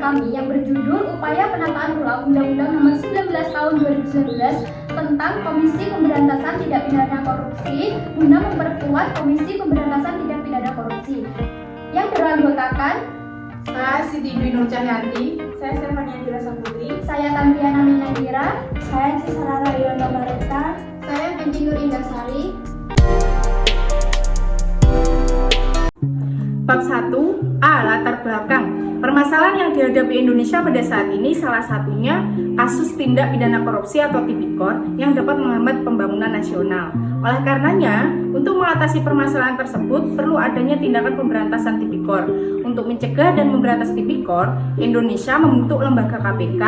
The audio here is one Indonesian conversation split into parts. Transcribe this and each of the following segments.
kami yang berjudul Upaya Penataan Ulang Undang-Undang Nomor 19 Tahun 2019 tentang Komisi Pemberantasan Tindak Pidana Korupsi guna memperkuat Komisi Pemberantasan Tindak Pidana Korupsi yang beranggotakan saya Siti Dwi Nur Cahyanti, saya Stefania Dira Saputri, saya Tandriana Minandira, saya Cisara Rayona Bareta, saya Binti Nur Indasari. Bab 1A. Latar belakang. Permasalahan yang dihadapi Indonesia pada saat ini salah satunya kasus tindak pidana korupsi atau tipikor yang dapat menghambat pembangunan nasional. Oleh karenanya, untuk mengatasi permasalahan tersebut perlu adanya tindakan pemberantasan tipikor. Untuk mencegah dan memberantas tipikor, Indonesia membentuk lembaga KPK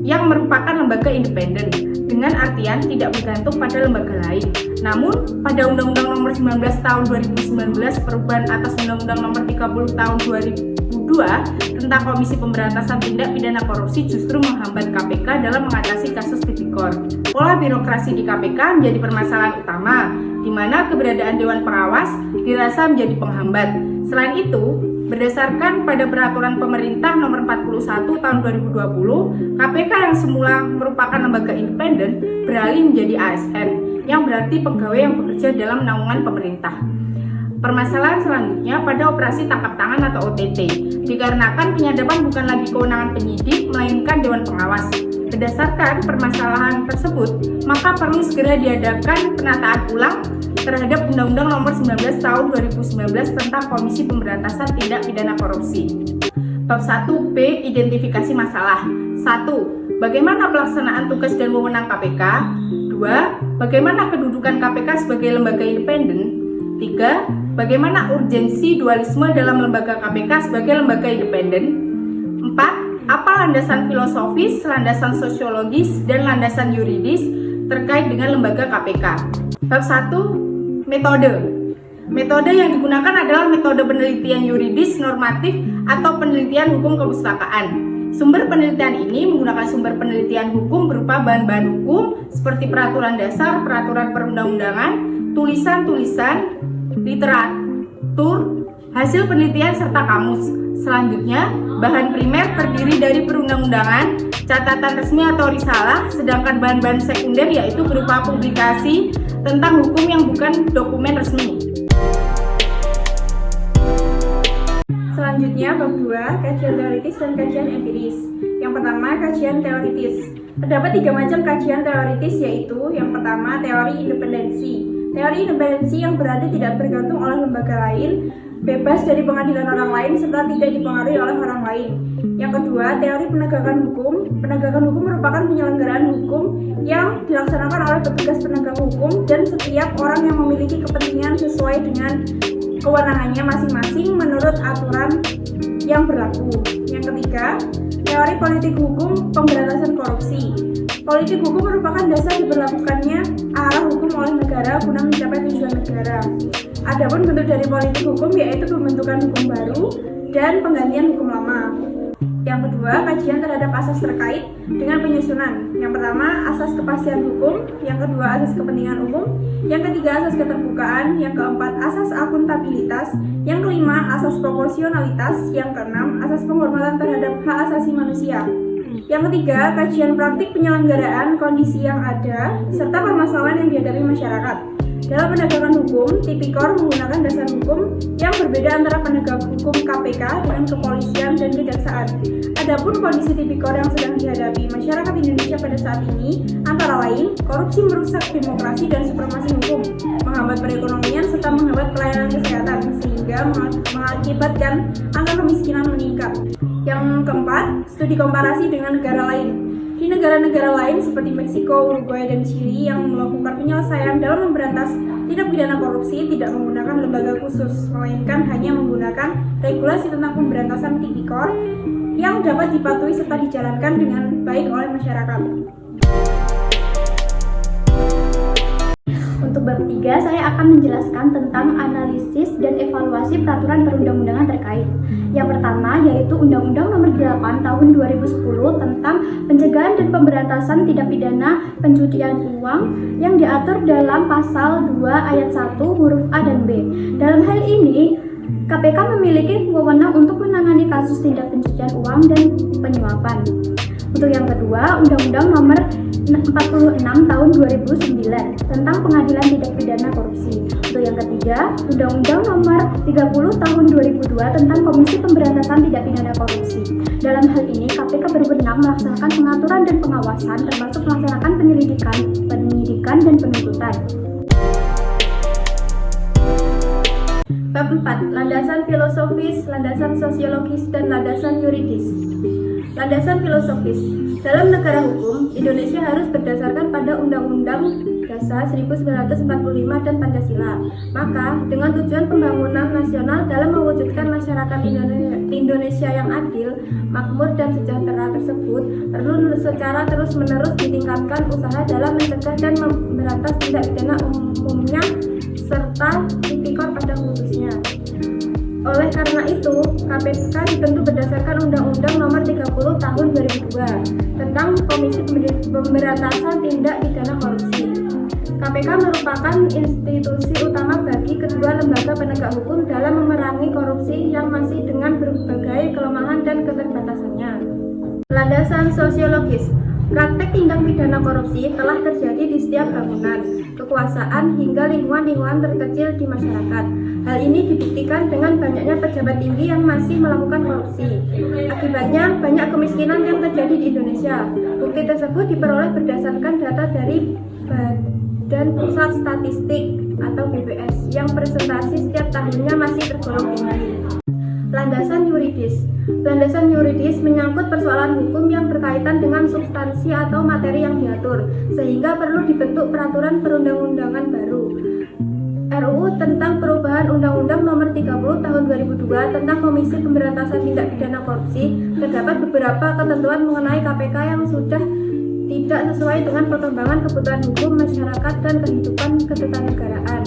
yang merupakan lembaga independen dengan artian tidak bergantung pada lembaga lain. Namun, pada Undang-Undang Nomor 19 Tahun 2019 perubahan atas Undang-Undang Nomor 30 Tahun 2002 tentang Komisi Pemberantasan Tindak Pidana Korupsi justru menghambat KPK dalam mengatasi kasus tipikor. Pola birokrasi di KPK menjadi permasalahan utama, di mana keberadaan Dewan Pengawas dirasa menjadi penghambat. Selain itu, berdasarkan pada Peraturan Pemerintah Nomor 41 Tahun 2020, KPK yang semula merupakan lembaga independen beralih menjadi ASN, yang berarti pegawai yang bekerja dalam naungan pemerintah. Permasalahan selanjutnya pada operasi tangkap tangan atau OTT, dikarenakan penyadapan bukan lagi kewenangan penyidik, melainkan Dewan Pengawas. Berdasarkan permasalahan tersebut, maka perlu segera diadakan penataan ulang terhadap Undang-Undang Nomor 19 Tahun 2019 tentang Komisi Pemberantasan Tindak Pidana Korupsi. Bab 1B. Identifikasi masalah. 1. Bagaimana pelaksanaan tugas dan wewenang KPK? 2. Bagaimana kedudukan KPK sebagai lembaga independen? 3. Bagaimana urgensi dualisme dalam lembaga KPK sebagai lembaga independen? 4. Apa landasan filosofis, landasan sosiologis, dan landasan yuridis terkait dengan lembaga KPK? Bab 1. Metode. Metode yang digunakan adalah metode penelitian yuridis normatif atau penelitian hukum kepustakaan. Sumber penelitian ini menggunakan sumber penelitian hukum berupa bahan-bahan hukum seperti peraturan dasar, peraturan perundang-undangan, tulisan-tulisan, literatur, hasil penelitian, serta kamus. Selanjutnya, bahan primer terdiri dari perundang-undangan, catatan resmi atau risalah, sedangkan bahan-bahan sekunder yaitu berupa publikasi tentang hukum yang bukan dokumen resmi. Selanjutnya, bab 2, kajian teoritis dan kajian empiris. Yang pertama, kajian teoritis. Terdapat 3 macam kajian teoritis, yaitu yang pertama, teori independensi. Teori independensi yang berarti tidak bergantung oleh lembaga lain, bebas dari pengadilan orang lain, serta tidak dipengaruhi oleh orang lain. Yang kedua, teori penegakan hukum. Penegakan hukum merupakan penyelenggaraan hukum yang dilaksanakan oleh petugas penegak hukum dan setiap orang yang memiliki kepentingan sesuai dengan kewenangannya masing-masing menurut aturan yang berlaku. Yang ketiga, teori politik hukum pemberantasan korupsi. Politik hukum merupakan dasar diberlakukannya arah hukum oleh negara guna mencapai tujuan negara. Adapun bentuk dari politik hukum yaitu pembentukan hukum baru dan penggantian hukum lama. Yang kedua, kajian terhadap asas terkait dengan penyusunan. Yang pertama, asas kepastian hukum. Yang kedua, asas kepentingan umum. Yang ketiga, asas keterbukaan. Yang keempat, asas akuntabilitas. Yang kelima, asas proporsionalitas. Yang keenam, asas penghormatan terhadap hak asasi manusia. Yang ketiga, kajian praktik penyelenggaraan kondisi yang ada serta permasalahan yang dihadapi masyarakat. Dalam penegakan hukum, tipikor menggunakan dasar hukum yang berbeda antara penegak hukum KPK dengan kepolisian dan kejaksaan. Adapun kondisi tipikor yang sedang dihadapi masyarakat Indonesia pada saat ini antara lain korupsi merusak demokrasi dan supremasi hukum, menghambat perekonomian serta menghambat pelayanan kesehatan sehingga mengakibatkan angka kemiskinan meningkat. Yang keempat, studi komparasi dengan negara lain. Di negara-negara lain seperti Meksiko, Uruguay, dan Chili yang melakukan penyelesaian dalam memberantas tindak pidana korupsi tidak menggunakan lembaga khusus, melainkan hanya menggunakan regulasi tentang pemberantasan tipikor yang dapat dipatuhi serta dijalankan dengan baik oleh masyarakat. Untuk bab 3, saya akan menjelaskan tentang analisis dan evaluasi peraturan perundang-undangan terkait. Yang pertama yaitu Undang-Undang Nomor 8 Tahun 2010 tentang pencegahan dan pemberantasan tindak pidana pencucian uang yang diatur dalam pasal 2 ayat 1 huruf A dan B. Dalam hal ini, KPK memiliki wewenang untuk menangani kasus tindak pencucian uang dan penyuapan. Untuk yang kedua, Undang-Undang Nomor 46 Tahun 2009 tentang Pengadilan Tindak Pidana Korupsi. Untuk yang ketiga, Undang-Undang Nomor 30 Tahun 2002 tentang Komisi Pemberantasan Tindak Pidana Korupsi. Dalam hal ini, KPK berwenang melaksanakan pengaturan dan pengawasan, termasuk melaksanakan penyidikan dan penuntutan. Bab 4. Landasan filosofis, landasan sosiologis, dan landasan yuridis. Landasan filosofis. Dalam negara hukum, Indonesia harus berdasarkan pada Undang-Undang Dasar 1945 dan Pancasila. Maka, dengan tujuan pembangunan nasional dalam mewujudkan masyarakat Indonesia yang adil, makmur, dan sejahtera tersebut, perlu secara terus-menerus ditingkatkan usaha dalam mencegah dan memberantas tindak pidana umumnya serta tipikor pada khususnya. Oleh karena itu, KPK dibentuk berdasarkan Undang-Undang Nomor 30 Tahun 2002 tentang Komisi Pemberantasan Tindak Pidana Korupsi. KPK merupakan institusi utama bagi kedua lembaga penegak hukum dalam memerangi korupsi yang masih dengan berbagai kelemahan dan keterbatasannya. Landasan sosiologis. Praktek tindak pidana korupsi telah terjadi di setiap bangunan, kekuasaan, hingga lingkungan-lingkungan terkecil di masyarakat. Hal ini dibuktikan dengan banyaknya pejabat tinggi yang masih melakukan korupsi. Akibatnya, banyak kemiskinan yang terjadi di Indonesia. Bukti tersebut diperoleh berdasarkan data dari Badan Pusat Statistik atau BPS yang presentasi setiap tahunnya masih tergolong tinggi. Landasan yuridis. Landasan yuridis menyangkut persoalan hukum yang berkaitan dengan substansi atau materi yang diatur, sehingga perlu dibentuk peraturan perundang-undangan baru. RUU tentang perubahan Undang-Undang Nomor 30 Tahun 2002 tentang Komisi Pemberantasan Tindak Pidana Korupsi, terdapat beberapa ketentuan mengenai KPK yang sudah tidak sesuai dengan perkembangan kebutuhan hukum masyarakat dan kehidupan ketatanegaraan.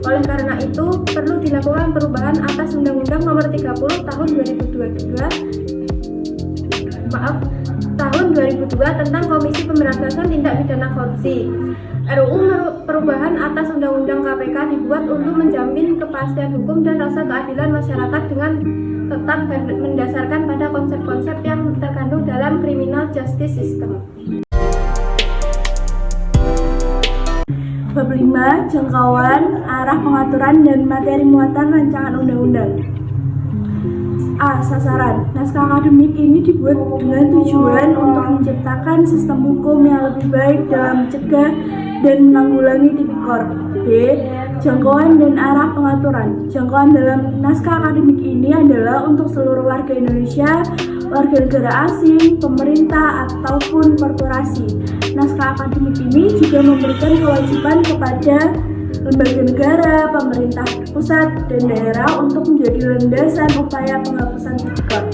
Oleh karena itu, perlu dilakukan perubahan atas Undang-Undang Nomor 30 Tahun 2002 tentang Komisi Pemberantasan Tindak Pidana Korupsi. RUU perubahan atas Undang-Undang KPK dibuat untuk menjamin kepastian hukum dan rasa keadilan masyarakat dengan tetap mendasarkan pada konsep-konsep yang terkandung dalam criminal justice system. Bab 5. Jangkauan, arah pengaturan, dan materi muatan rancangan undang-undang. A. Sasaran. Naskah akademik ini dibuat dengan tujuan untuk menciptakan sistem hukum yang lebih baik dalam mencegah dan menanggulangi tipikor. B. Jangkauan dan arah pengaturan. Jangkauan dalam naskah akademik ini adalah untuk seluruh warga Indonesia, warga negara asing, pemerintah, ataupun korporasi. Naskah akademik ini juga memberikan kewajiban kepada lembaga negara, pemerintah pusat, dan daerah untuk menjadi landasan upaya penghapusan tipikor.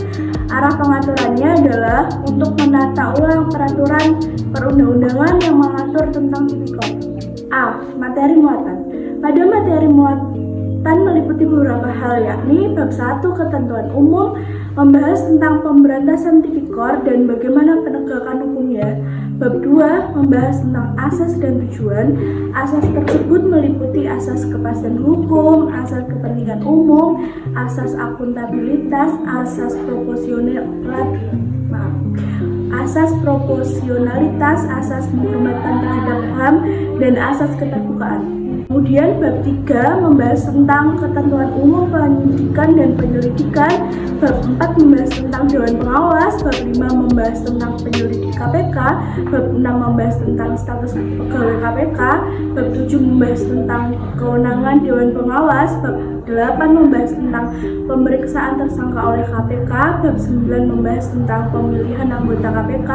Arah pengaturannya adalah untuk menata ulang peraturan perundang-undangan yang mengatur tentang tipikor. A. Materi muatan. Pada materi muatan meliputi beberapa hal, yakni bab 1 ketentuan umum membahas tentang pemberantasan tipikor dan bagaimana penegakan hukumnya. Bab 2 membahas tentang asas dan tujuan. Asas tersebut meliputi asas kepastian hukum, asas kepentingan umum, asas akuntabilitas, asas proporsionalitas, asas penghormatan terhadap HAM, dan asas keterbukaan. Kemudian bab 3 membahas tentang ketentuan umum penyidikan dan penyelidikan. Bab 4 membahas tentang Dewan Pengawas. Bab 5 membahas tentang penyelidik KPK. Bab 6 membahas tentang status pegawai KPK. Bab 7 membahas tentang kewenangan Dewan Pengawas. Bab 8 membahas tentang pemeriksaan tersangka oleh KPK. Bab 9 membahas tentang pemilihan anggota KPK.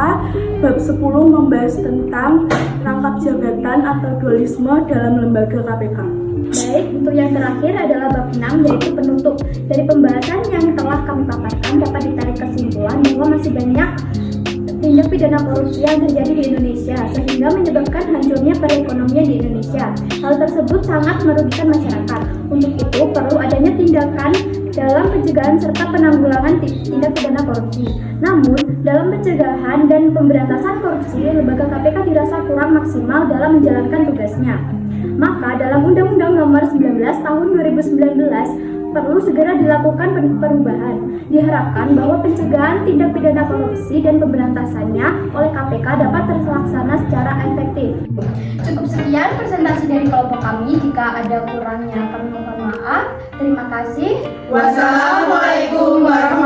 Bab 10 membahas tentang rangkap jabatan atau dualisme dalam lembaga KPK. Baik, untuk yang terakhir adalah bab 6, yaitu penutup. Dari pembahasan yang telah kami paparkan dapat ditarik kesimpulan bahwa masih banyak tindak pidana korupsi yang terjadi di Indonesia sehingga menyebabkan hancurnya perekonomian di Indonesia. Hal tersebut sangat merugikan masyarakat. Untuk itu perlu adanya tindakan dalam pencegahan serta penanggulangan tindak pidana korupsi. Namun, dalam pencegahan dan pemberantasan korupsi, lembaga KPK dirasa kurang maksimal dalam menjalankan tugasnya. Maka dalam Undang-Undang Nomor 19 Tahun 2019 perlu segera dilakukan perubahan. Diharapkan bahwa pencegahan tindak pidana korupsi dan pemberantasannya oleh KPK dapat terlaksana secara efektif. Cukup sekian presentasi dari kelompok kami. Jika ada kurangnya kami mohon maaf. Terima kasih. Wassalamualaikum warahmatullahi